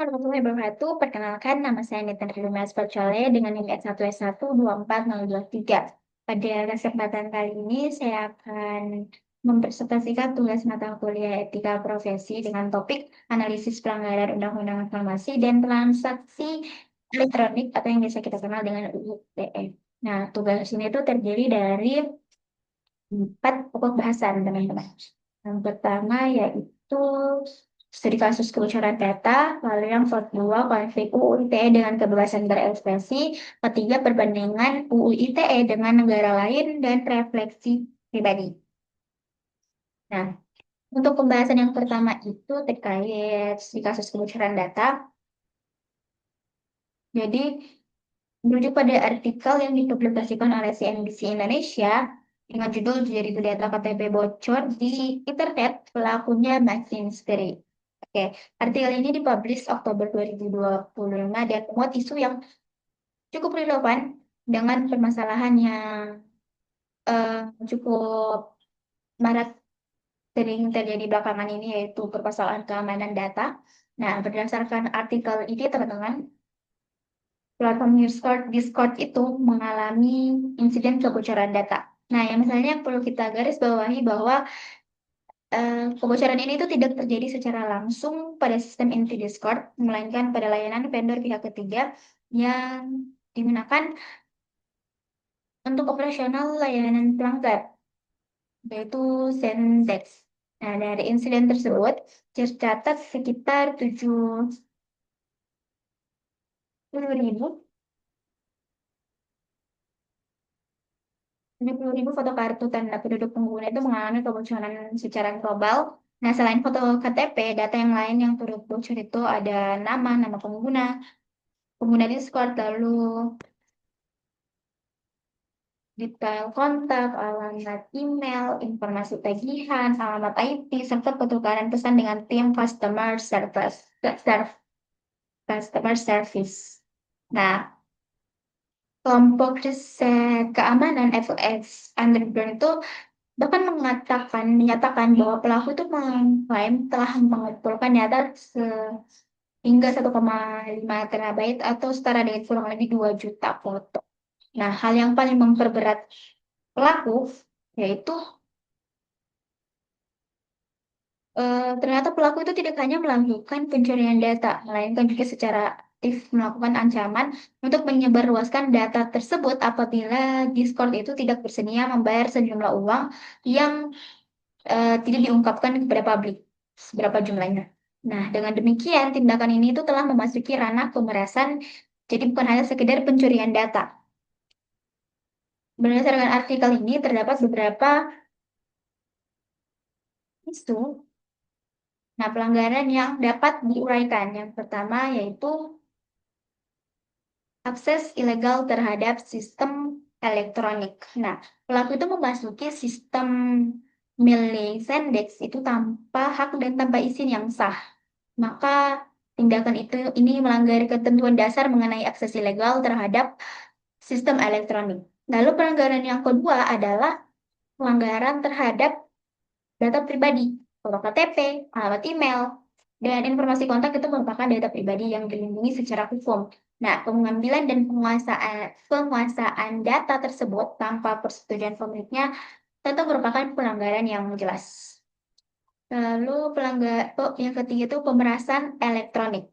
Warahmatullahi wabarakatuh. Perkenalkan, nama saya Nita Rimas Percole dengan NIM S1S1 24023. Pada kesempatan kali ini, saya akan mempresentasikan tugas mata kuliah Etika Profesi dengan topik analisis pelanggaran Undang-Undang Informasi dan Transaksi Elektronik atau yang biasa kita kenal dengan UU ITE. Nah, tugas ini itu terdiri dari 4 pokok bahasan, teman-teman. Yang pertama yaitu studi kasus kebocoran data, lalu yang kedua konflik UU ITE dengan kebebasan berekspresi, ketiga perbandingan UU ITE dengan negara lain, dan refleksi pribadi. Nah, untuk pembahasan yang pertama itu terkait studi kasus kebocoran data. Jadi, merujuk pada artikel yang dipublikasikan oleh CNBC Indonesia dengan judul "Jadi Data KTP Bocor di Internet, Pelakunya Masih Misteri". Oke, artikel ini dipublish Oktober 2025 dan memuat isu yang cukup relevan dengan permasalahan yang eh, cukup marak sering terjadi belakangan ini, yaitu permasalahan keamanan data. Nah, berdasarkan artikel ini, teman-teman, platform Discord itu mengalami insiden kebocoran data. Nah, yang misalnya yang perlu kita garis bawahi bahwa kebocoran ini itu tidak terjadi secara langsung pada sistem inti Discord, melainkan pada layanan vendor pihak ketiga yang digunakan untuk operasional layanan pelanggan, yaitu Zendesk. Nah, dari insiden tersebut, tercatat sekitar 70.000 foto kartu tanda penduduk pengguna itu mengalami kebocoran secara global. Nah, selain foto KTP, data yang lain yang turut bocor itu ada nama pengguna, pengguna Discord, lalu detail kontak, alamat email, informasi tagihan, alamat IP, serta pertukaran pesan dengan tim customer service. Nah, kelompok riset keamanan FOX Underground itu bahkan menyatakan bahwa pelaku itu mengklaim telah mengumpulkan data hingga 1,5 terabyte atau setara dengan kurang lebih 2 juta foto. Nah, hal yang paling memperberat pelaku yaitu ternyata pelaku itu tidak hanya melakukan pencurian data, melainkan juga secara aktif melakukan ancaman untuk menyebarluaskan data tersebut apabila Discord itu tidak bersedia membayar sejumlah uang yang tidak diungkapkan kepada publik seberapa jumlahnya. Nah, dengan demikian tindakan ini itu telah memasuki ranah pemerasan, jadi bukan hanya sekedar pencurian data. Berdasarkan artikel ini terdapat beberapa isu. Nah, pelanggaran yang dapat diuraikan. Yang pertama yaitu akses ilegal terhadap sistem elektronik. Nah, pelaku itu memasuki sistem milik Zendex itu tanpa hak dan tanpa izin yang sah. Maka tindakan ini melanggar ketentuan dasar mengenai akses ilegal terhadap sistem elektronik. Lalu pelanggaran yang kedua adalah pelanggaran terhadap data pribadi, foto KTP, alamat email, dan informasi kontak itu merupakan data pribadi yang dilindungi secara hukum. Nah, pengambilan dan penguasaan data tersebut tanpa persetujuan pemiliknya tentu merupakan pelanggaran yang jelas. Lalu yang ketiga itu pemerasan elektronik.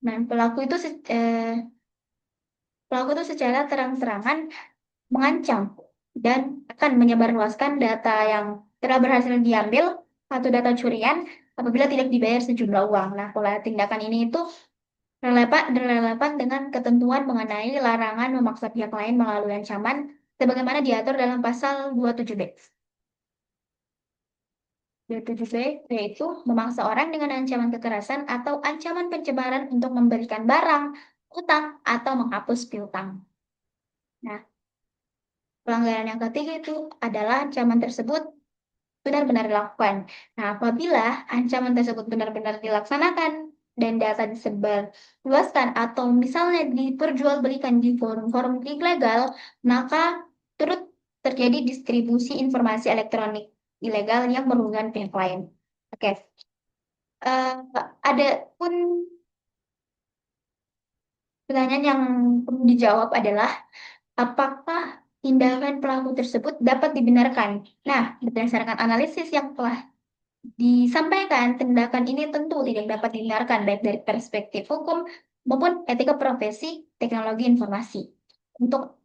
Nah, pelaku itu secara terang-terangan mengancam dan akan menyebarluaskan data yang telah berhasil diambil atau data curian apabila tidak dibayar sejumlah uang. Nah, pola tindakan ini itu relevan dengan ketentuan mengenai larangan memaksa pihak lain melalui ancaman sebagaimana diatur dalam pasal 27B. 27B yaitu memaksa orang dengan ancaman kekerasan atau ancaman pencemaran untuk memberikan barang, utang, atau menghapus piutang. Nah, pelanggaran yang ketiga itu adalah ancaman tersebut benar-benar dilakukan. Nah, apabila ancaman tersebut benar-benar dilaksanakan dan data disebarluaskan atau misalnya diperjualbelikan di forum-forum ilegal, maka turut terjadi distribusi informasi elektronik ilegal yang merugikan pihak lain. Oke. Eh, ada pun pertanyaan yang perlu dijawab adalah apakah tindakan pelaku tersebut dapat dibenarkan? Nah, berdasarkan analisis yang telah disampaikan, tindakan ini tentu tidak dapat dibenarkan baik dari perspektif hukum maupun etika profesi teknologi informasi. Untuk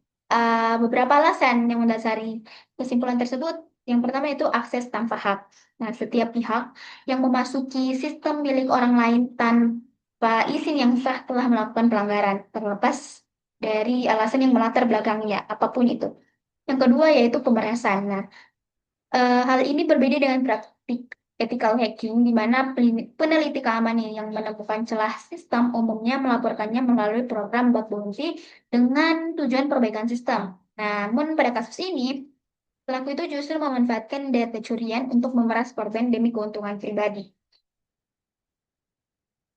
beberapa alasan yang mendasari kesimpulan tersebut, yang pertama itu akses tanpa hak. Nah, setiap pihak yang memasuki sistem milik orang lain tanpa izin yang sah telah melakukan pelanggaran, terlepas dari alasan yang melatar belakangnya, apapun itu. Yang kedua yaitu pemerasan. Nah, hal ini berbeda dengan praktik ethical hacking, di mana peneliti keamanan yang menemukan celah sistem umumnya melaporkannya melalui program bug bounty dengan tujuan perbaikan sistem. Namun pada kasus ini, pelaku itu justru memanfaatkan data curian untuk memeras korban demi keuntungan pribadi.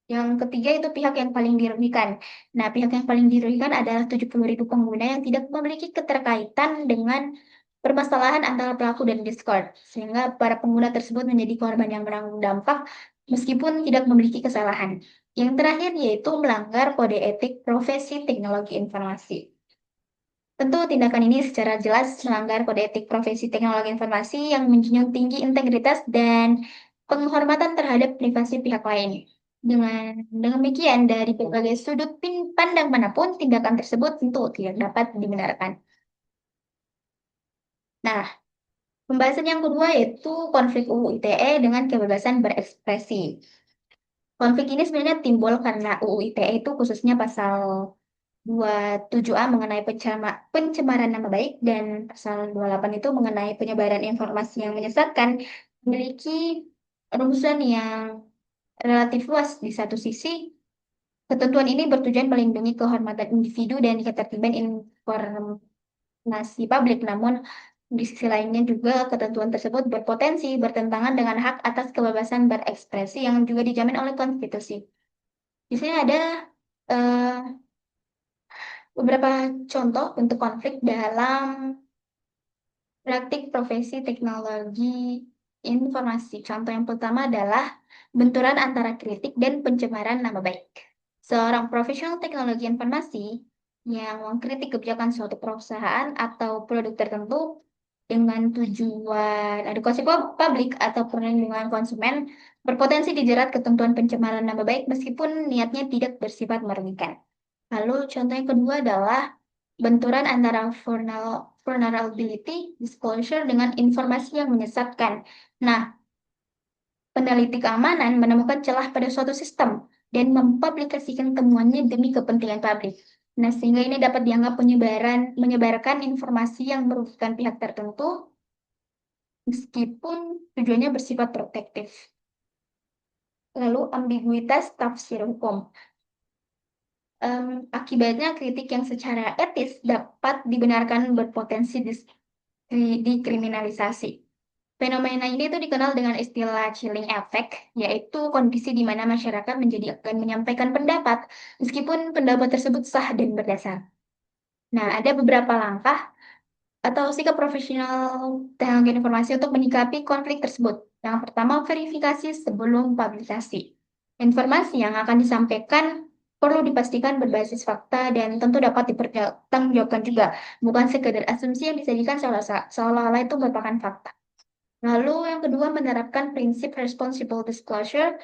Yang ketiga itu pihak yang paling dirugikan. Nah, pihak yang paling dirugikan adalah 70.000 pengguna yang tidak memiliki keterkaitan dengan permasalahan antara pelaku dan Discord, sehingga para pengguna tersebut menjadi korban yang menanggung dampak meskipun tidak memiliki kesalahan. Yang terakhir yaitu melanggar kode etik profesi teknologi informasi. Tentu tindakan ini secara jelas melanggar kode etik profesi teknologi informasi yang menjunjung tinggi integritas dan penghormatan terhadap privasi pihak lain. Dengan demikian, dari berbagai sudut pandang manapun, tindakan tersebut tentu tidak dapat dibenarkan. Nah, pembahasan yang kedua yaitu konflik UU ITE dengan kebebasan berekspresi. Konflik ini sebenarnya timbul karena UU ITE itu khususnya pasal 27A mengenai pencemaran nama baik dan pasal 28 itu mengenai penyebaran informasi yang menyesatkan memiliki rumusan yang relatif luas. Di satu sisi, ketentuan ini bertujuan melindungi kehormatan individu dan ketertiban informasi publik. Namun, di sisi lainnya juga ketentuan tersebut berpotensi bertentangan dengan hak atas kebebasan berekspresi yang juga dijamin oleh konstitusi. Di sini ada eh, beberapa contoh bentuk konflik dalam praktik profesi teknologi informasi. Contoh yang pertama adalah benturan antara kritik dan pencemaran nama baik. Seorang profesional teknologi informasi yang mengkritik kebijakan suatu perusahaan atau produk tertentu dengan tujuan edukasi publik atau perlindungan konsumen berpotensi dijerat ketentuan pencemaran nama baik meskipun niatnya tidak bersifat merugikan. Lalu contoh yang kedua adalah benturan antara vulnerability disclosure dengan informasi yang menyesatkan. Nah, peneliti keamanan menemukan celah pada suatu sistem dan mempublikasikan temuannya demi kepentingan publik. Nah, sehingga ini dapat dianggap menyebarkan informasi yang merugikan pihak tertentu meskipun tujuannya bersifat protektif. Lalu ambiguitas tafsir hukum. Akibatnya kritik yang secara etis dapat dibenarkan berpotensi dikriminalisasi. Fenomena ini tuh dikenal dengan istilah chilling effect, yaitu kondisi di mana masyarakat menjadi akan menyampaikan pendapat meskipun pendapat tersebut sah dan berdasar. Nah, ada beberapa langkah atau sikap profesional teknologi informasi untuk menyikapi konflik tersebut. Yang pertama, verifikasi sebelum publikasi. Informasi yang akan disampaikan perlu dipastikan berbasis fakta dan tentu dapat dipertanggungjawabkan juga, bukan sekedar asumsi yang disajikan seolah-olah itu merupakan fakta. Lalu yang kedua menerapkan prinsip responsible disclosure,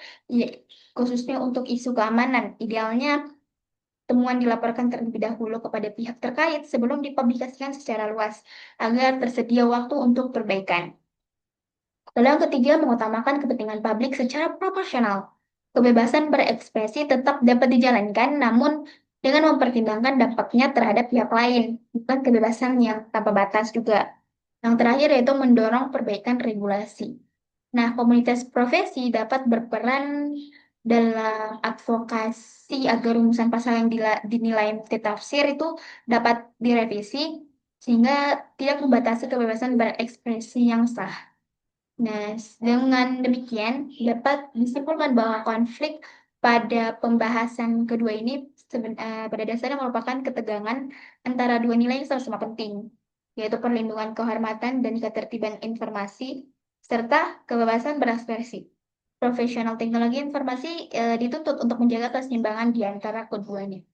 khususnya untuk isu keamanan. Idealnya temuan dilaporkan terlebih dahulu kepada pihak terkait sebelum dipublikasikan secara luas, agar tersedia waktu untuk perbaikan. Lalu yang ketiga mengutamakan kepentingan publik secara proporsional. Kebebasan berekspresi tetap dapat dijalankan, namun dengan mempertimbangkan dampaknya terhadap pihak lain, bukan kebebasan yang tanpa batas juga. Yang terakhir yaitu mendorong perbaikan regulasi. Nah, komunitas profesi dapat berperan dalam advokasi agar rumusan pasal yang dinilai multitafsir itu dapat direvisi sehingga tidak membatasi kebebasan berekspresi yang sah. Nah, dengan demikian dapat disimpulkan bahwa konflik pada pembahasan kedua ini pada dasarnya merupakan ketegangan antara dua nilai yang sama-sama penting, yaitu perlindungan kehormatan dan ketertiban informasi serta kebebasan berekspresi. profesional teknologi informasi dituntut untuk menjaga keseimbangan di antara keduanya.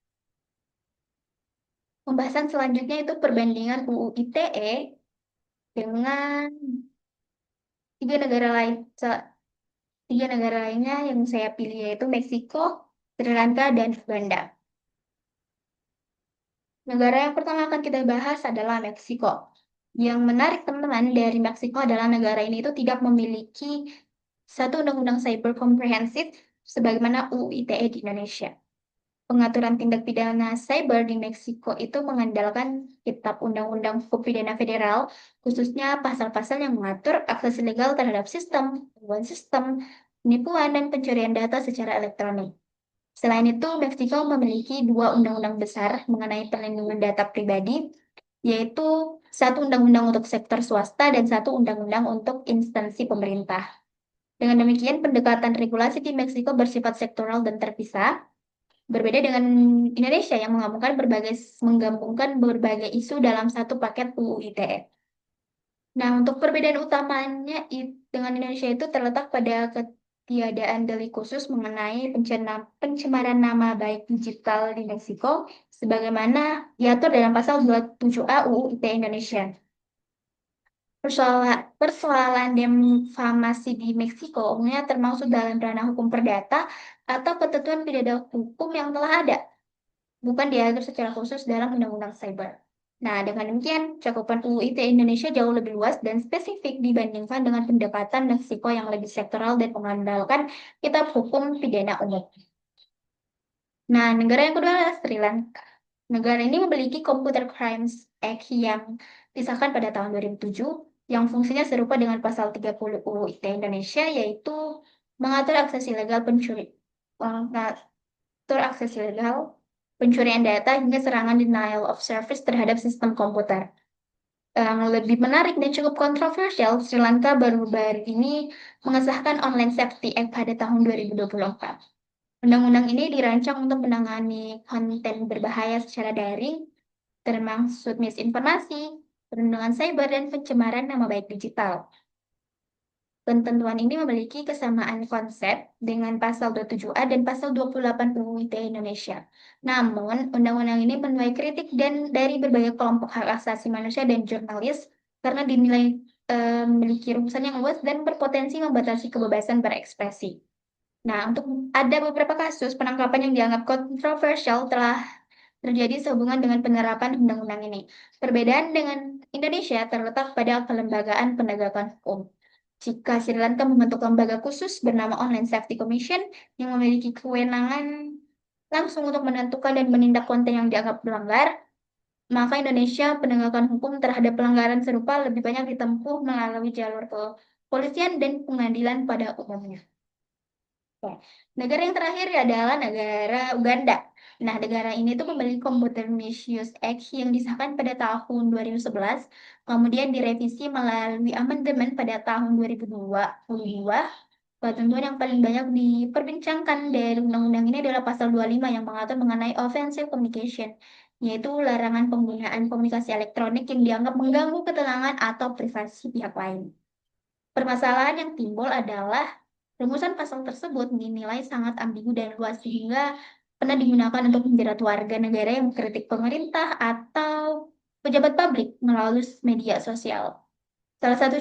Pembahasan selanjutnya itu perbandingan UU ITE dengan tiga negara lain. Tiga negara lainnya yang saya pilih yaitu Meksiko, Sri Lanka, dan Uganda. Negara yang pertama akan kita bahas adalah Meksiko. Yang menarik teman-teman dari Meksiko adalah negara ini itu tidak memiliki satu undang-undang cyber komprehensif sebagaimana UU ITE di Indonesia. Pengaturan tindak pidana cyber di Meksiko itu mengandalkan Kitab Undang-Undang Hukum Pidana Federal, khususnya pasal-pasal yang mengatur akses legal terhadap sistem, penipuan, dan pencurian data secara elektronik. Selain itu, Meksiko memiliki dua undang-undang besar mengenai perlindungan data pribadi, yaitu satu undang-undang untuk sektor swasta dan satu undang-undang untuk instansi pemerintah. Dengan demikian, pendekatan regulasi di Meksiko bersifat sektoral dan terpisah, berbeda dengan Indonesia yang menggabungkan berbagai isu dalam satu paket UU ITE. Nah, untuk perbedaan utamanya dengan Indonesia itu terletak pada ketiadaan delik khusus mengenai pencemaran nama baik digital di Meksiko, sebagaimana diatur dalam pasal 27A UU ITE Indonesia. Persoalan defamasi di Meksiko umumnya termasuk dalam ranah hukum perdata atau ketentuan pidana hukum yang telah ada, bukan diatur secara khusus dalam Undang-Undang Cyber. Nah, dengan demikian, cakupan UU ITE Indonesia jauh lebih luas dan spesifik dibandingkan dengan pendekatan Meksiko yang lebih sektoral dan mengandalkan kitab hukum pidana umum. Nah, negara yang kedua adalah Sri Lanka. Negara ini memiliki Computer Crimes Act yang disahkan pada tahun 2007, yang fungsinya serupa dengan pasal 30 UU ITE Indonesia, yaitu mengatur akses ilegal, pencurian data, hingga serangan denial of service terhadap sistem komputer. Yang lebih menarik dan cukup kontroversial, Sri Lanka baru-baru ini mengesahkan Online Safety Act pada tahun 2024. Undang-undang ini dirancang untuk menangani konten berbahaya secara daring, termasuk misinformasi, perlindungan cyber, dan pencemaran nama baik digital. Ketentuan ini memiliki kesamaan konsep dengan pasal 27A dan pasal 28 UU ITE Indonesia. Namun, undang-undang ini menuai kritik dari berbagai kelompok hak asasi manusia dan jurnalis karena dinilai memiliki rumusan yang luas dan berpotensi membatasi kebebasan berekspresi. Nah, untuk ada beberapa kasus penangkapan yang dianggap kontroversial telah terjadi sehubungan dengan penerapan undang-undang ini. Perbedaan dengan Indonesia terletak pada kelembagaan penegakan hukum. Jika Sri Lanka membentuk lembaga khusus bernama Online Safety Commission yang memiliki kewenangan langsung untuk menentukan dan menindak konten yang dianggap melanggar, maka Indonesia penegakan hukum terhadap pelanggaran serupa lebih banyak ditempuh melalui jalur kepolisian dan pengadilan pada umumnya. Oke. Negara yang terakhir adalah negara Uganda. Nah, negara ini tuh memiliki Computer Misuse Act yang disahkan pada tahun 2011, kemudian direvisi melalui amandemen pada tahun 2022. Ketentuan yang paling banyak diperbincangkan dari undang-undang ini adalah pasal 25 yang mengatur mengenai offensive communication, yaitu larangan penggunaan komunikasi elektronik yang dianggap mengganggu ketenangan atau privasi pihak lain. Permasalahan yang timbul adalah rumusan pasal tersebut dinilai sangat ambigu dan luas sehingga pernah digunakan untuk menjerat warga negara yang mengkritik pemerintah atau pejabat publik melalui media sosial. Salah satu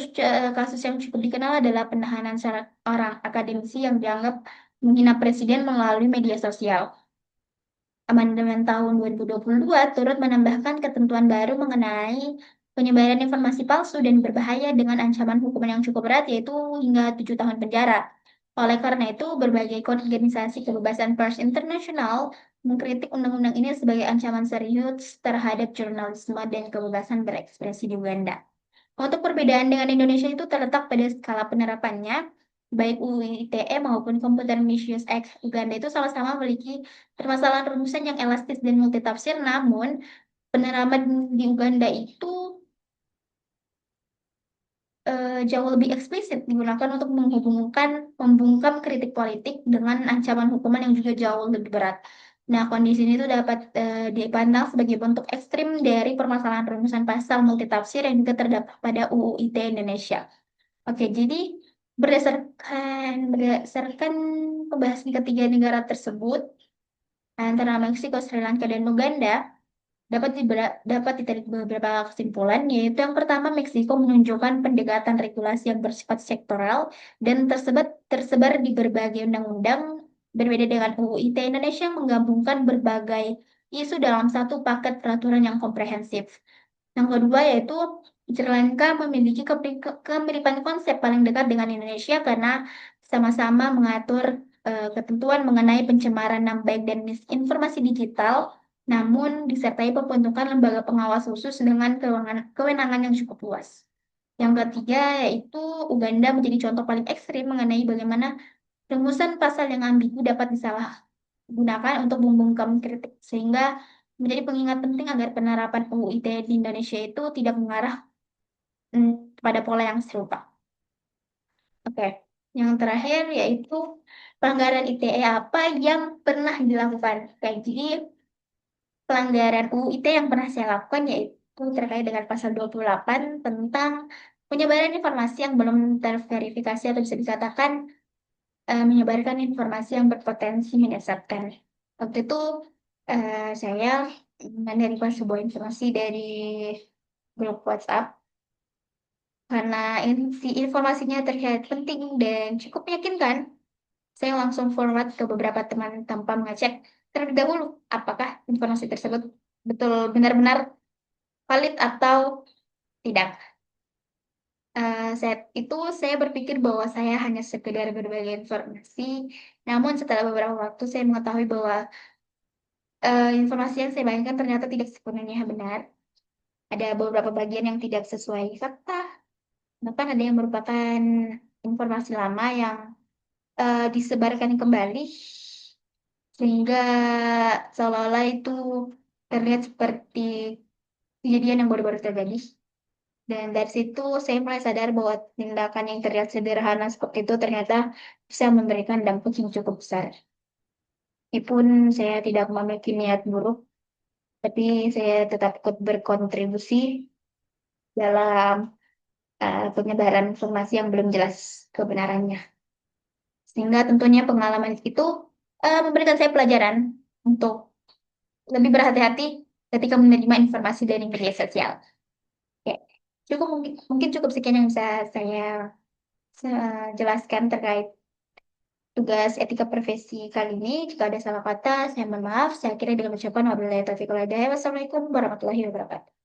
kasus yang cukup dikenal adalah penahanan seorang akademisi yang dianggap menghina presiden melalui media sosial. Amandemen tahun 2022 turut menambahkan ketentuan baru mengenai penyebaran informasi palsu dan berbahaya dengan ancaman hukuman yang cukup berat, yaitu hingga 7 tahun penjara. Oleh karena itu, berbagai organisasi kebebasan pers internasional mengkritik undang-undang ini sebagai ancaman serius terhadap jurnalisme dan kebebasan berekspresi di Uganda. Untuk perbedaan dengan Indonesia itu terletak pada skala penerapannya, baik UU ITE maupun Computer Misuse Act Uganda itu sama-sama memiliki permasalahan rumusan yang elastis dan multitafsir, namun penerapan di Uganda itu jauh lebih eksplisit digunakan untuk membungkam kritik politik dengan ancaman hukuman yang juga jauh lebih berat. Nah, kondisi ini itu dapat dipandang sebagai bentuk ekstrim dari permasalahan rumusan pasal multitafsir yang juga terdapat pada UU ITE Indonesia. Oke, jadi Berdasarkan pembahasan ketiga negara tersebut, antara Meksiko, Sri Lanka, dan Uganda, dapat ditarik beberapa kesimpulan, yaitu yang pertama, Meksiko menunjukkan pendekatan regulasi yang bersifat sektoral dan tersebar di berbagai undang-undang, berbeda dengan UU ITE Indonesia yang menggabungkan berbagai isu dalam satu paket peraturan yang komprehensif. Yang kedua yaitu Sri Lanka memiliki kemiripan konsep paling dekat dengan Indonesia karena sama-sama mengatur ketentuan mengenai pencemaran nama baik dan misinformasi digital, namun disertai pembentukan lembaga pengawas khusus dengan kewenangan yang cukup luas. Yang ketiga yaitu Uganda menjadi contoh paling ekstrim mengenai bagaimana rumusan pasal yang ambigu dapat disalahgunakan untuk membungkam kritik, sehingga menjadi pengingat penting agar penerapan UU ITE di Indonesia itu tidak mengarah pada pola yang serupa. Oke, yang terakhir yaitu pelanggaran ITE apa yang pernah dilakukan. Oke, jadi pelanggaran UU ITE yang pernah saya lakukan yaitu terkait dengan pasal 28 tentang penyebaran informasi yang belum terverifikasi atau bisa dikatakan menyebarkan informasi yang berpotensi menyesatkan. Waktu itu saya menerima sebuah informasi dari grup WhatsApp karena informasinya terlihat penting dan cukup meyakinkan. Saya langsung forward ke beberapa teman tanpa mengecek terlebih dahulu apakah informasi tersebut betul benar-benar valid atau tidak. Saat itu saya berpikir bahwa saya hanya sekedar berbagi informasi, namun setelah beberapa waktu saya mengetahui bahwa informasi yang saya bagikan ternyata tidak sepenuhnya benar. Ada beberapa bagian yang tidak sesuai fakta, bahkan ada yang merupakan informasi lama yang disebarkan kembali, sehingga seolah-olah itu terlihat seperti kejadian yang baru-baru terjadi. Dan dari situ saya mulai sadar bahwa tindakan yang terlihat sederhana seperti itu ternyata bisa memberikan dampak yang cukup besar. Meskipun saya tidak memiliki niat buruk, tapi saya tetap ikut berkontribusi dalam penyebaran informasi yang belum jelas kebenarannya. Sehingga tentunya pengalaman itu memberikan saya pelajaran untuk lebih berhati-hati ketika menerima informasi dari media sosial. Oke, mungkin cukup sekian yang bisa saya jelaskan terkait tugas etika profesi kali ini. Jika ada salah kata, saya mohon maaf. Saya kira dengan ucapan wabillahi taufiq wal hidayah. Wassalamualaikum warahmatullahi wabarakatuh.